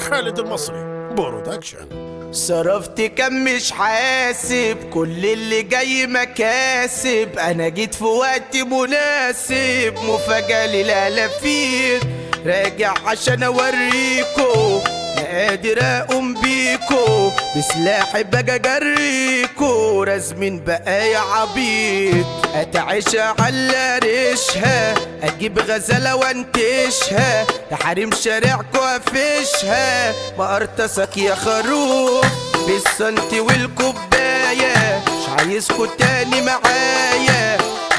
خالد المصري برودكشن. صرفت كم مش حاسب، كل اللي جاي مكاسب. انا جيت في وقت مناسب، مفاجأة للالافين. راجع عشان اوريكو قادر اقوم بيكو، بسلاحي باجي اجريكو. رازمين بقى يا عبيط، اتعشى على ريشها، اجيب غزالة وانتشها، لحريم شارعكو افشها. مقرطسك يا خروف بالسنتي والكوباية، مش عايزكو تاني معايا،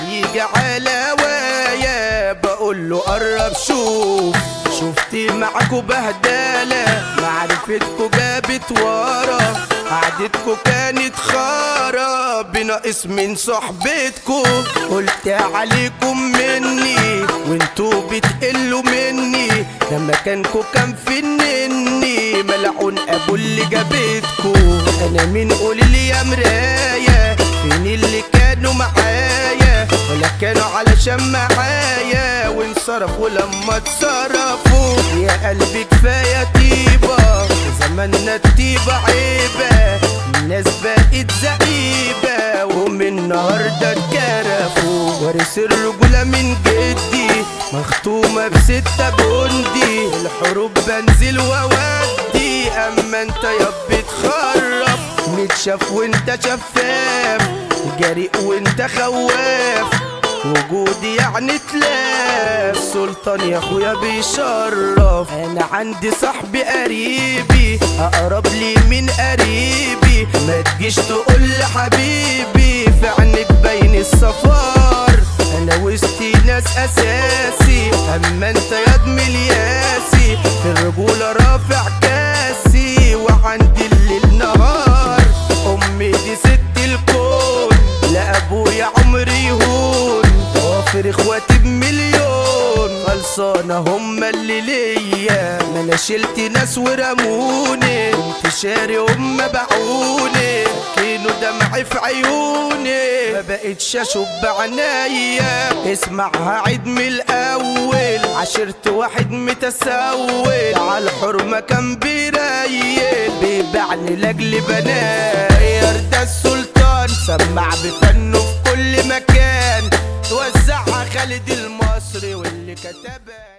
يجي على هوايا. بقوله قرب شوف، شفتي معاكو بهدالة، معرفتكو جابت ورا، قعدتكو كانت خارة، بناقص من صحبتكو. قلت عليكم مني وانتو بتقلوا مني، لما كانكو كان فنني، ملعون ابو اللي جابتكو. انا مين قوليلي يا مراية، فين اللي كانوا معايا، ولا كانوا علشان معايا وانصرفوا لما اتصرفوا. يا قلبي كفاية طيبة، زماننا الطيبة عيبة، الناس بقت زعيبة ومن النهاردة اتكرفوا. وارث الرجولة من جدي، مختومة بستة بندي، الحروب بنزل وودي، اما انت يا بتخرف، متشاف وانت شفاف، جريء وانت خواف، وجودي يعني تلاف. سلطان يا اخويا بيشرف، انا عندي صاحبي قريبي، اقرب لي من قريبي، ما تجيش تقول لي حبيبي، في عينك باين الصفار. انا وسطي ناس اساسي، اما انت يا دمي ياسي، في الرجولة رافع كاسي، وعندي الليل نهار. امي دي ست الكون، لا ابويا عمري يهون، وافر اخواتي بمليون، خلصانة هما اللي ليا. ما انا شلت ناس ورموني، كنت شاري هما باعوني، كانوا دمعي في عيوني، ما بقتش اشوف بعنايا. اسمعها عيد من الاول، عشرت واحد متسول، على الحرمة كان بيريل، بيبيعني لاجل بناير. ده السلطان سمع بفنه في كل مكان، توزعها خالد المصري واللي كتبها